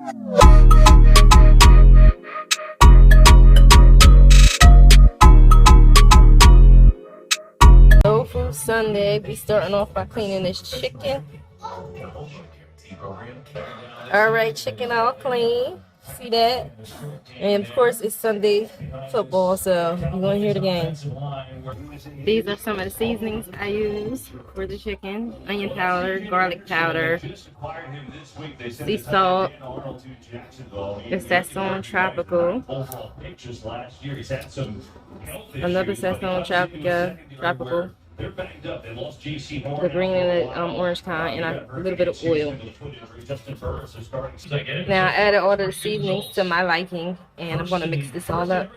Soul Food Sunday. We starting off by cleaning this chicken. Alright, chicken all clean. See that? And of course it's Sunday football, so you're gonna hear the game. These are some of the seasonings I use for the chicken. Onion powder, garlic powder, sea salt, the Sazon Tropical, another Sazon Tropical, the green and the orange kind, and a little bit of oil. Now I added all the seasonings to my liking, and I'm gonna mix this all up.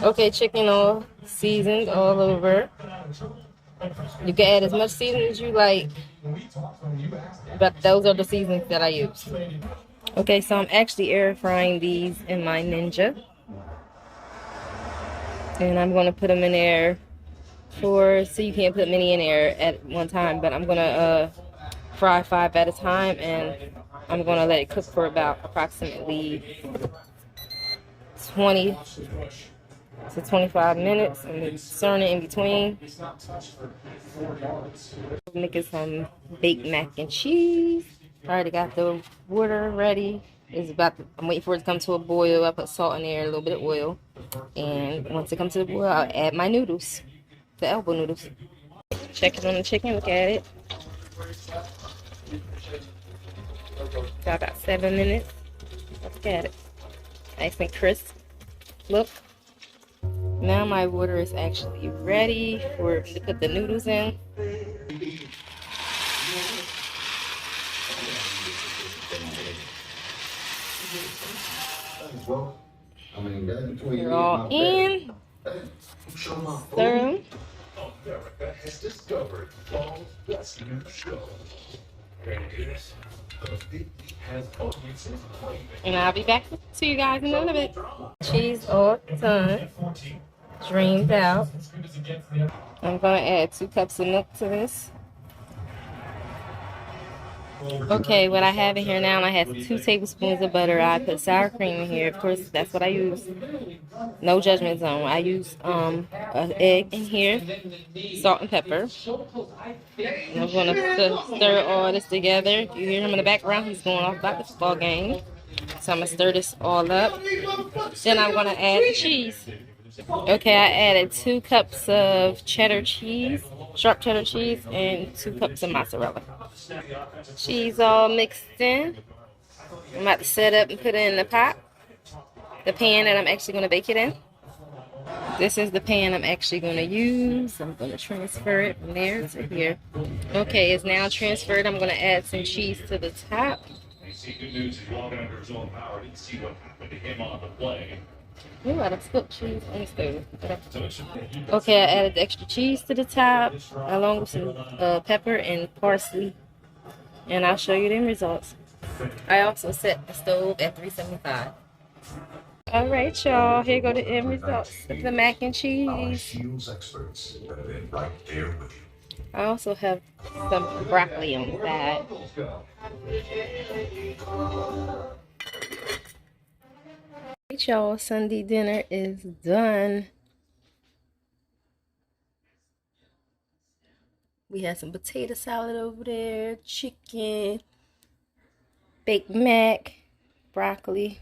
Okay, chicken all seasoned all over. You can add as much seasoning as you like, but those are the seasonings that I use. Okay, so I'm actually air frying these in my Ninja, and I'm gonna put them in there so you can't put many in there at one time, but I'm gonna fry 5 at a time, and I'm gonna let it cook for about approximately 20 to 25 minutes, and stirring it in between. Making some baked mac and cheese. Already got the water ready. I'm waiting for it to come to a boil. I put salt in there, a little bit of oil, and once it comes to the boil, I'll add my noodles, the elbow noodles. Check it on the chicken. Look at it. Got about 7 minutes. Look at it. Nice and crisp. Look. Now my water is actually ready to put the noodles in. They're all in. Stir them. And I'll be back to you guys in a little bit. Cheese all done. Drained out. I'm going to add 2 cups of milk to this. Okay, what I have in here now, I have 2 tablespoons of butter. I put sour cream in here. Of course, that's what I use. No judgment zone. I use an egg in here, salt and pepper. And I'm going to stir all this together. If you hear him in the background, he's going off about the football game. So I'm going to stir this all up. Then I'm going to add the cheese. Okay, I added 2 cups of cheddar cheese, sharp cheddar cheese, and 2 cups of mozzarella. Cheese all mixed in. I'm about to set up and put it in the pot, the pan that I'm actually going to bake it in. This is the pan I'm actually going to use. I'm going to transfer it from there to here. Okay, it's now transferred. I'm going to add some cheese to the top. Ooh, I spilled cheese on the stove. Okay, I added the extra cheese to the top, along with some pepper and parsley. And I'll show you the end results. I also set the stove at 375. Alright, y'all, here go the end results of the mac and cheese. I also have some broccoli on the side. Alright, y'all, Sunday dinner is done. We had some potato salad over there, chicken, baked mac, broccoli.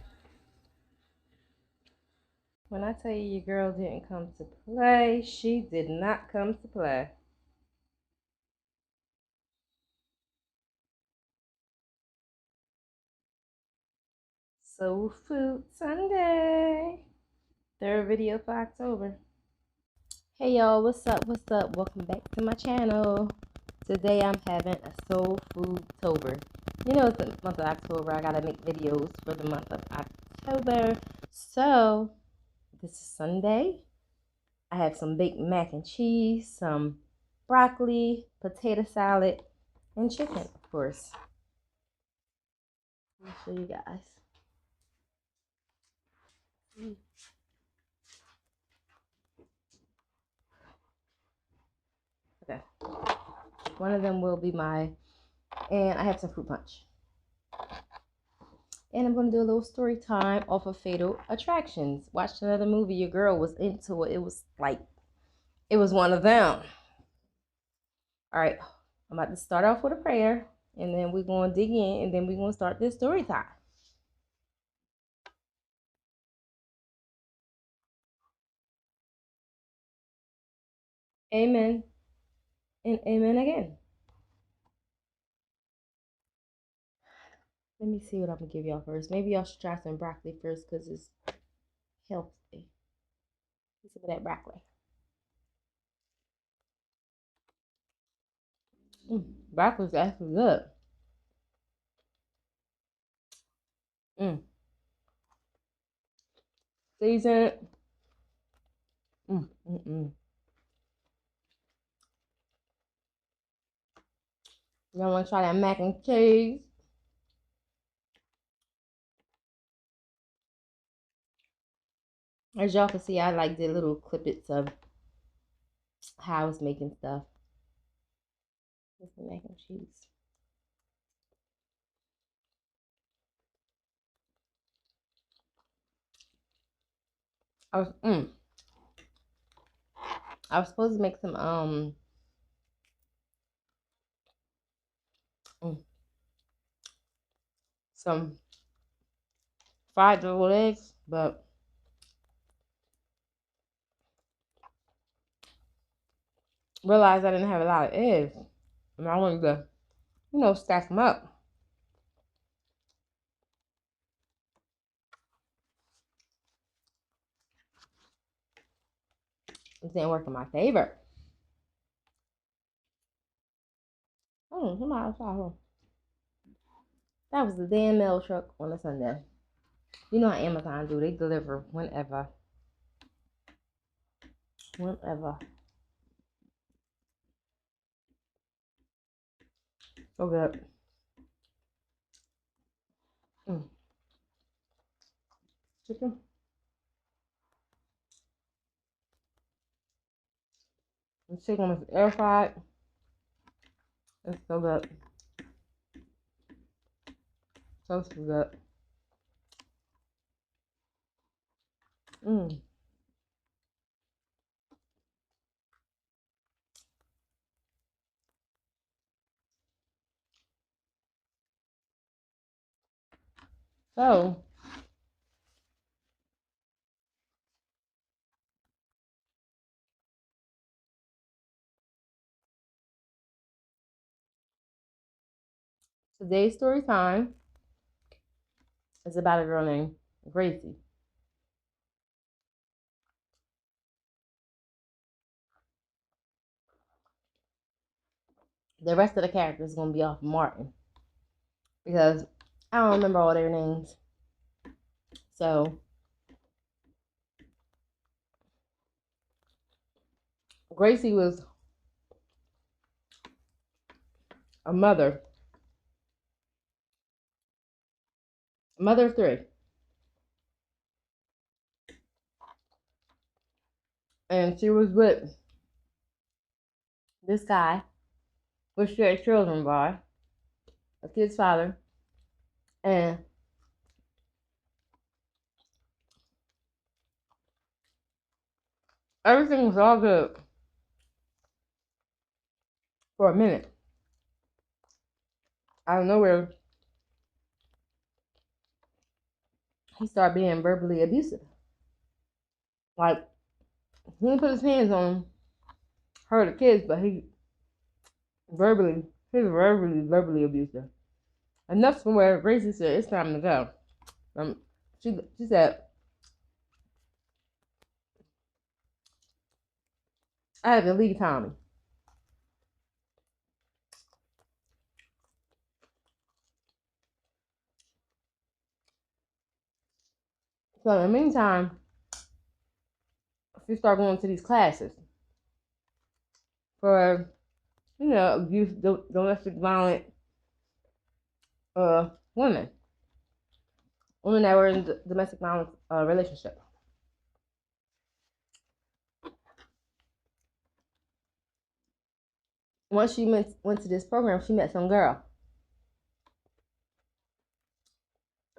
When I tell you your girl didn't come to play, she did not come to play. Soul Food Sunday. 3rd video for October. Hey y'all, what's up? What's up? Welcome back to my channel. Today I'm having a Soulfoodtober. You know it's the month of October. I gotta make videos for the month of October. So this is Sunday. I have some baked mac and cheese, some broccoli, potato salad, and chicken, of course. I'll show you guys. Okay. One of them will be and I have some fruit punch. And I'm going to do a little story time off of Fatal Attractions. Watched another movie. Your girl was into it. It was like, it was one of them. All right. I'm about to start off with a prayer. And then we're going to dig in. And then we're going to start this story time. Amen. And amen again. Let me see what I'm going to give y'all first. Maybe y'all should try some broccoli first because it's healthy. Some of that broccoli. Broccoli's actually good. Season it. Y'all want to try that mac and cheese? As y'all can see, I like did little clippets of how I was making stuff with the mac and cheese. I was supposed to make some fried deviled eggs, but realized I didn't have a lot of eggs, and I wanted to, stack them up. It didn't work in my favor. Somebody outside. That was the damn mail truck on a Sunday. You know how Amazon do? They deliver whenever. Whenever. So good. Chicken. The chicken was air fried. It's so good. So good. So today's story time is about a girl named Gracie. The rest of the characters is going to be off Martin because I don't remember all their names. So Gracie was a mother of three. And she was with this guy, which she had children by, a kid's father, and everything was all good for a minute. Out of nowhere, he started being verbally abusive. Like, he didn't put his hands on her, the kids, but he was verbally abusive. Enough from where Gracie said, it's time to go. She said, I had to leave Tommy. So in the meantime, she started going to these classes for, abuse, domestic violent women that were in domestic violence relationship. Once she went to this program, she met some girl.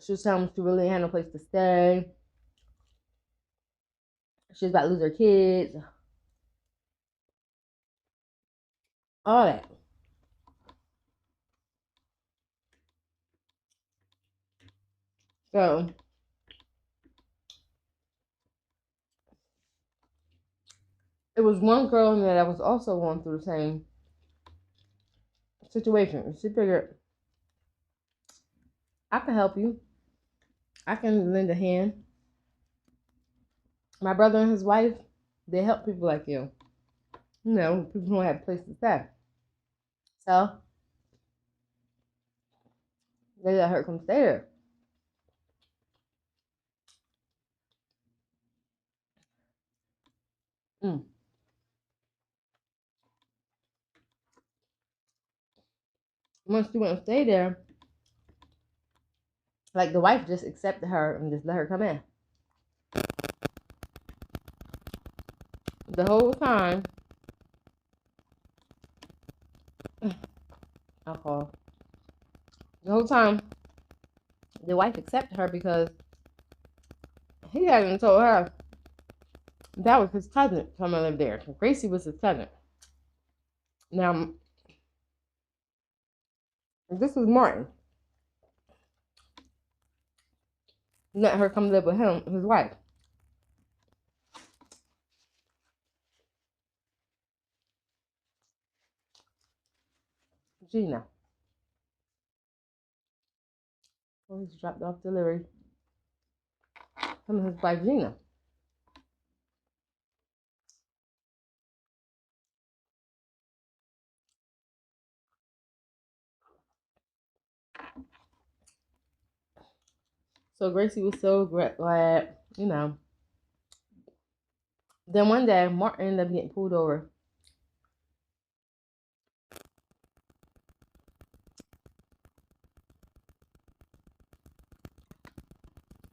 She was telling me she really had no place to stay. She was about to lose her kids. All that. So it was one girl in there that was also going through the same situation. She figured, I can help you. I can lend a hand. My brother and his wife, they help people like you. You know, people who don't have a place to stay. So they let her come stay there. Mm. Once she went and stayed there, like the wife just accepted her and just let her come in. The whole time, alcohol. The whole time, the wife accepted her because he hadn't told her that was his cousin coming to live there. Gracie was his cousin. Now, this was Martin. Let her come live with him, his wife. Gina. Police dropped off delivery. Him and his wife Gina. So Gracie was so glad, you know. Then one day, Martin ended up getting pulled over.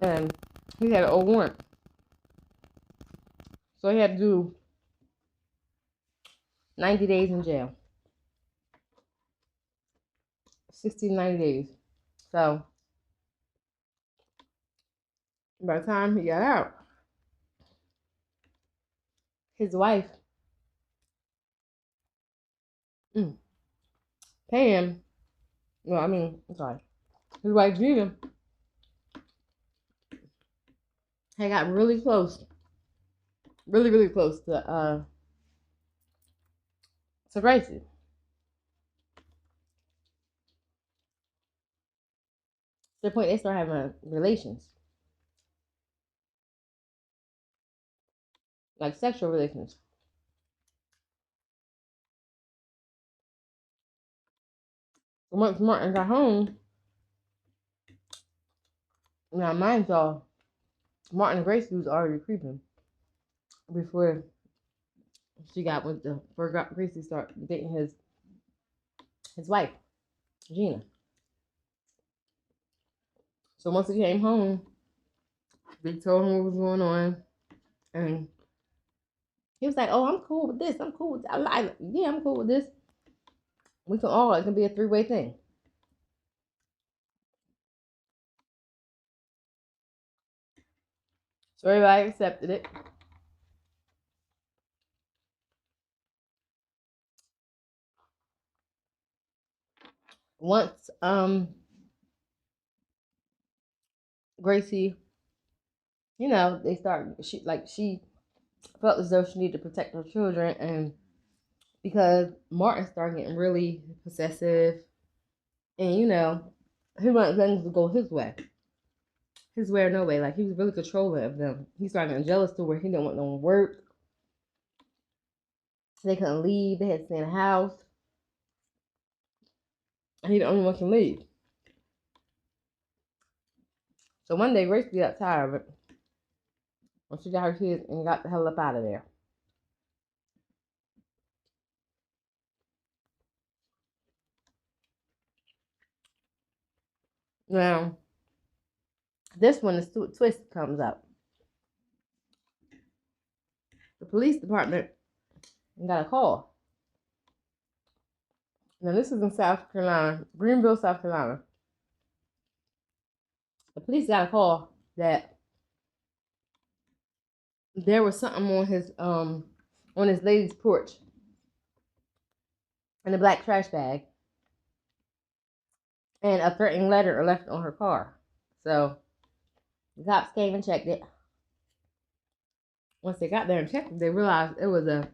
And he had an old warrant. So he had to do 90 days in jail. 60 to 90 days. So by the time he got out, his wife paid him. Well, I mean, I'm sorry. His wife Gina had got really close. Really, really close to Gracie. To the point they started having relations. Like sexual relations. Once Martin got home, now mind y'all, Martin and Gracie was already creeping before she got with the before Gracie started dating his wife, Gina. So once he came home, they told him what was going on, and he was like, "Oh, I'm cool with this. I'm cool with that." Yeah, I'm cool with this. We can all it can be a three-way thing. So everybody accepted it. Once Gracie, you know, she felt as though she needed to protect her children, and because Martin started getting really possessive, and you know, he wanted things to go his way or no way. Like he was really controlling of them. He started getting jealous to where he didn't want no one to work. They couldn't leave. They had to stay in the house, and he the only one can leave. So one day, Gracie got tired of it when she got her kids and got the hell up out of there. Now, this one, the twist comes up. The police department got a call. Now, this is in South Carolina, Greenville, South Carolina. The police got a call that there was something on his lady's porch in a black trash bag, and a threatening letter left on her car. So the cops came and checked it. Once they got there and checked it, they realized it was a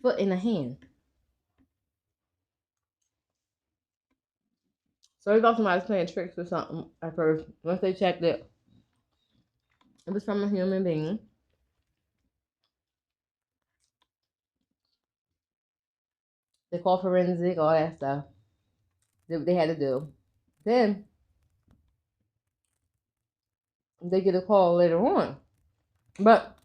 foot in a hand. So they thought somebody was playing tricks or something at first. Once they checked it, it was from a human being. They called forensic, all that stuff. Did what they had to do. Then they get a call later on. But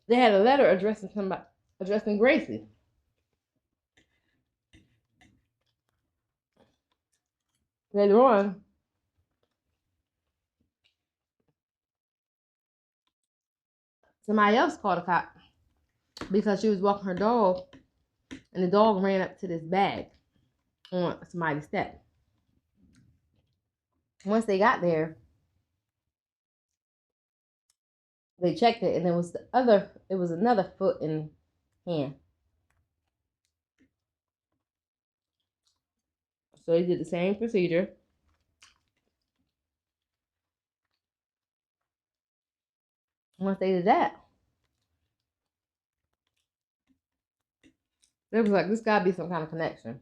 they had a letter addressing Gracie. Later on, somebody else called a cop because she was walking her dog and the dog ran up to this bag on somebody's step. Once they got there, they checked it and it was another foot and hand. So they did the same procedure. Once they did that, they was like, this gotta be some kind of connection.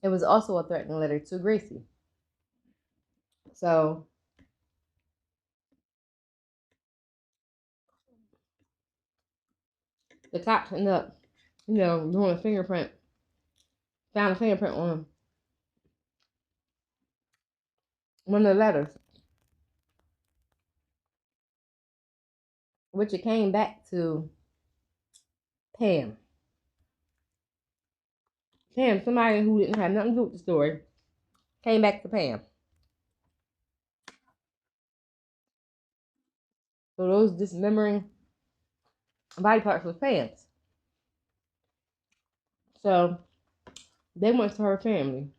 It was also a threatening letter to Gracie. So the cops ended up, doing a fingerprint, found a fingerprint on one of the letters, which it came back to Pam. Pam, somebody who didn't have nothing to do with the story, came back to Pam. So those dismembering body parts was Pam's. So they went to her family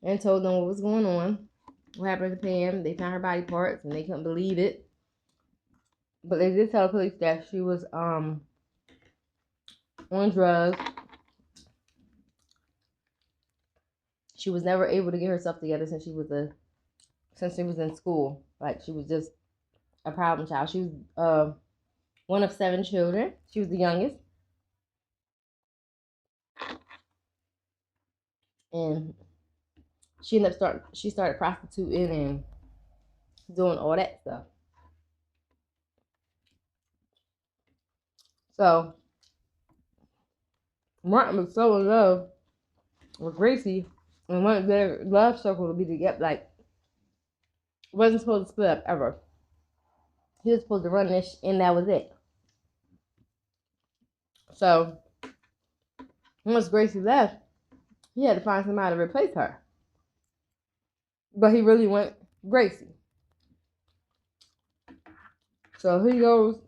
and told them what was going on, what happened to Pam. They found her body parts and they couldn't believe it. But they did tell the police that she was on drugs. She was never able to get herself together since she was in school. Like, she was just a problem child. She was one of 7 children. She was the youngest. And she started prostituting and doing all that stuff. So Martin was so in love with Gracie and wanted their love circle to be together. Like, wasn't supposed to split up ever. He was supposed to run this, and that was it. So once Gracie left, he had to find somebody to replace her. But he really wanted Gracie. So he goes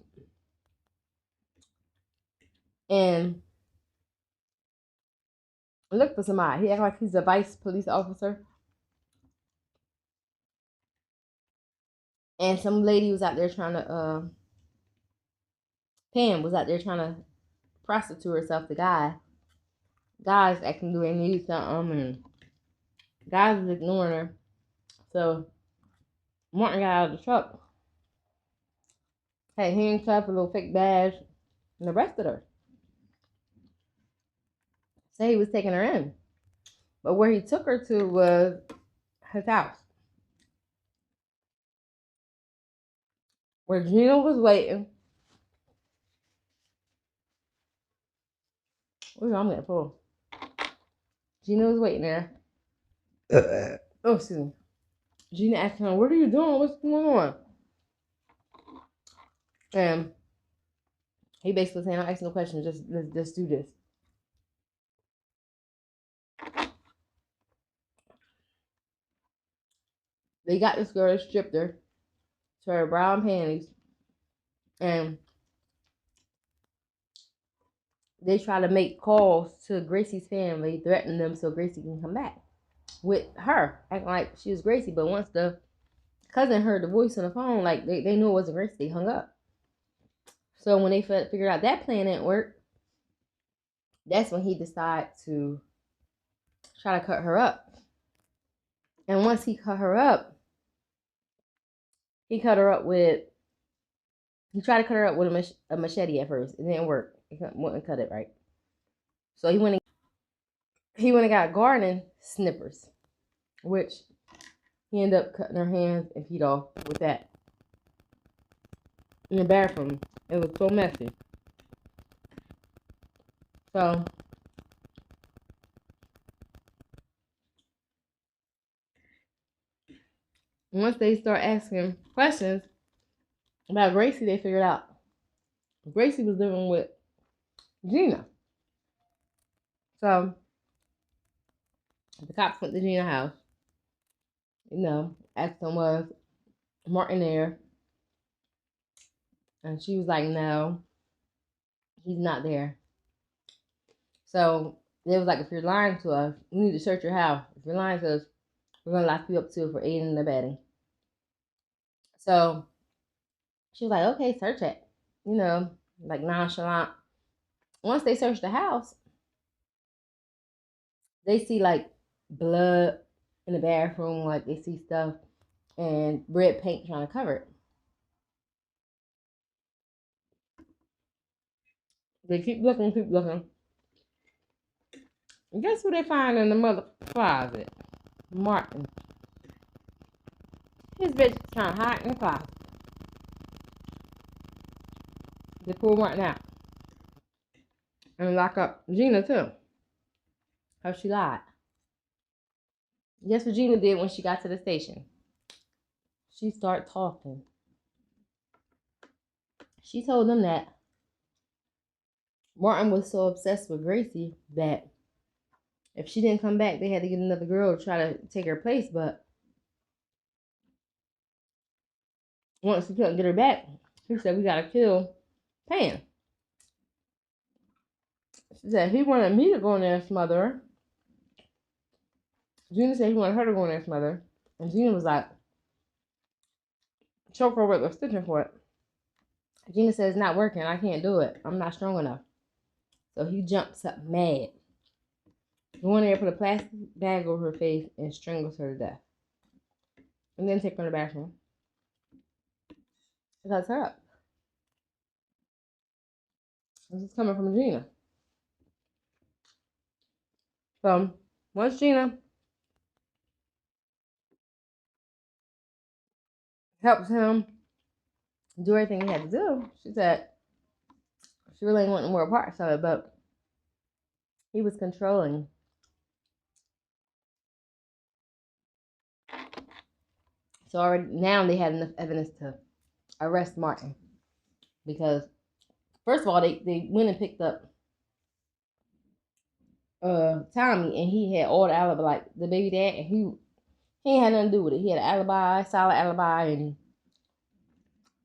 and looked for somebody. He acted like he's a vice police officer. And some lady was out there trying to, Pam was out there trying to prostitute herself to guys acting the way they need something, and guys was ignoring her. So Martin got out of the truck, had handcuffed, a little fake badge, and arrested her. So he was taking her in. But where he took her to was his house, where Gina was waiting. Ooh, I'm getting full. Gina was waiting there. Oh, excuse me. Gina asked him, "What are you doing? What's going on?" And he basically saying, "Don't ask no questions. Just do this." They got this girl, stripped her to her brown panties, and they try to make calls to Gracie's family, threatening them so Gracie can come back with her, acting like she was Gracie. But once the cousin heard the voice on the phone, like they knew it wasn't Gracie, they hung up. So when they figured out that plan didn't work, that's when he decided to try to cut her up. And once he cut her up, he tried to cut her up with a machete at first. It didn't work. He wouldn't cut it right. So he went and got gardening snippers, which he ended up cutting her hands and feet off with that in the bathroom. It was so messy. So once they start asking questions about Gracie, they figured out Gracie was living with Gina. So the cops went to Gina's house. Asked them, was Martin there? And she was like, no, he's not there. So they was like, if you're lying to us, we need to search your house. If you're lying to us, we're going to lock you up too for aiding and abetting. So she was like, okay, search it. Like nonchalant. Once they searched the house, they see like blood in the bathroom, like they see stuff and red paint trying to cover it. They keep looking. And guess who they find in the mother closet? Martin. His bitch trying to hide in the closet. They pull Martin out. And lock up Gina too. How she lied. Guess what Gina did when she got to the station? She started talking. She told them that Martin was so obsessed with Gracie that if she didn't come back, they had to get another girl to try to take her place. But once he couldn't get her back, he said, we gotta kill Pam. She said he wanted me to go in there and smother her. Gina said he wanted her to go in there and smother her. And Gina was like, choke her with a stitching cord. Gina says, it's not working. I can't do it. I'm not strong enough. So he jumps up mad. Go in there, put a plastic bag over her face, and strangles her to death. And then take her in the bathroom. It cuts her up. This is coming from Gina. So once Gina helps him do everything he had to do, she said she really didn't want no more parts of it, but he was controlling. So already now they had enough evidence to arrest Martin. Because first of all, they went and picked up Tommy, and he had all the alibi, like the baby dad, and he ain't had nothing to do with it. He had an alibi, solid alibi, and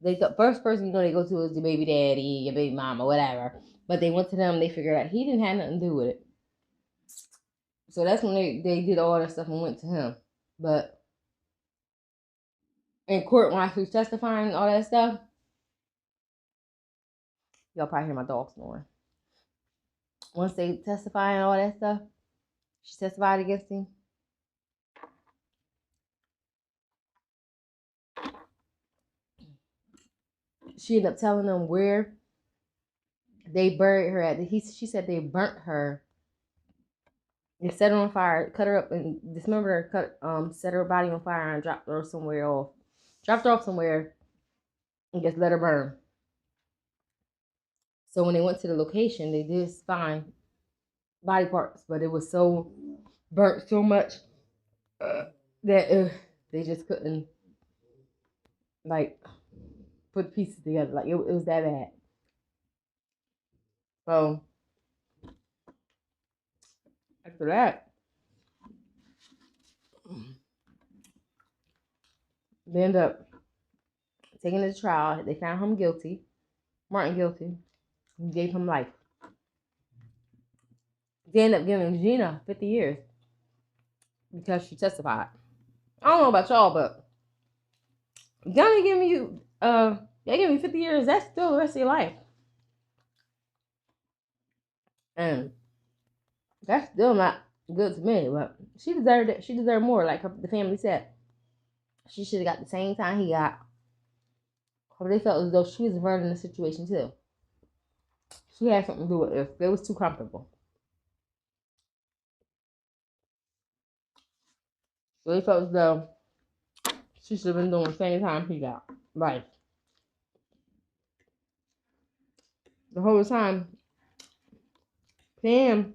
the first person they go to is the baby daddy, your baby mama, whatever. But they went to them, they figured out he didn't have nothing to do with it. So that's when they did all that stuff and went to him. But in court, when I was testifying all that stuff, y'all probably hear my dog snoring. Once they testify and all that stuff, she testified against him. She ended up telling them where they buried her at. She said they burnt her and set her on fire, cut her up and dismembered her, set her body on fire and dropped her somewhere off. Dropped her off somewhere and just let her burn. So when they went to the location, they did find body parts, but it was so burnt so much that they just couldn't like put pieces together. Like it was that bad. So after that, they ended up taking it to trial. They found him guilty, Martin guilty, and gave him life. They end up giving Gina 50 years because she testified. I don't know about y'all, but Johnny giving you they give me 50 years, that's still the rest of your life. And that's still not good to me, but she deserved it. She deserved more, like the family said. She should have got the same time he got. But they felt as though she was running the situation too. She had something to do with it. It was too comfortable. So they felt as though she should have been doing the same time he got. Like, the whole time, Pam,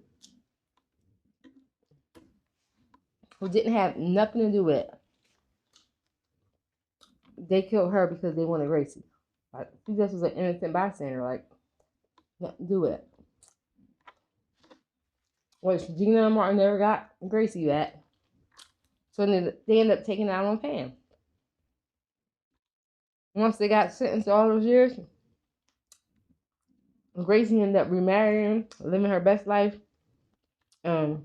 who didn't have nothing to do with it, they killed her because they wanted Gracie. Like, she just was an innocent bystander. Like, nothing to do with it. Which Gina and Martin never got Gracie back. So then they ended up taking it out on Pam. Once they got sentenced to all those years, Gracie ended up remarrying, living her best life. They're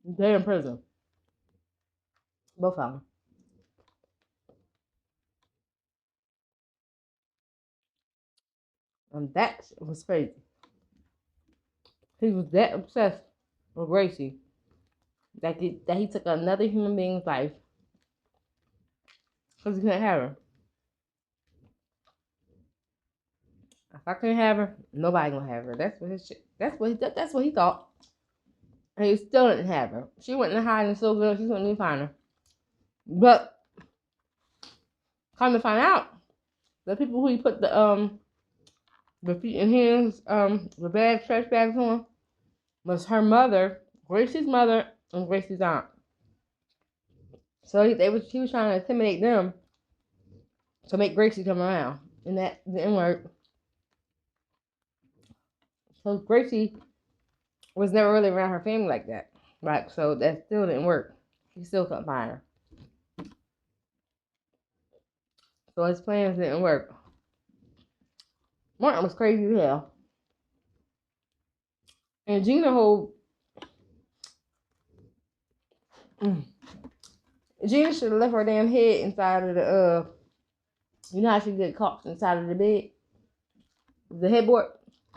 in prison. Both of them. And that was crazy. He was that obsessed with Gracie that he took another human being's life because he couldn't have her. If I couldn't have her, nobody gonna have her. That's what he thought. And he still didn't have her. She went in hiding so good she couldn't even find her. But come to find out, the people who he put the feet and hands, the bag, trash bags on, was her mother, Gracie's mother, and Gracie's aunt. So he was trying to intimidate them to make Gracie come around, and that didn't work. So Gracie was never really around her family like that, right? So that still didn't work. He still couldn't find her. So his plans didn't work. Martin was crazy as hell. And Gina Gina should have left her damn head inside of the you know how she get caught inside of the bed? The headboard?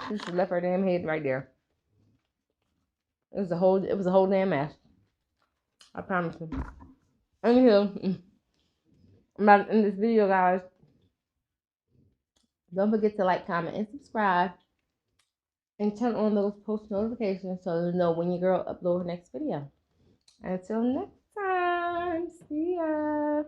She should have left her damn head right there. It was a whole damn mess. I promise you. Anywho, I'm about to end this video, guys. Don't forget to like, comment, and subscribe. And turn on those post notifications so you know when your girl uploads her next video. Until next time, see ya.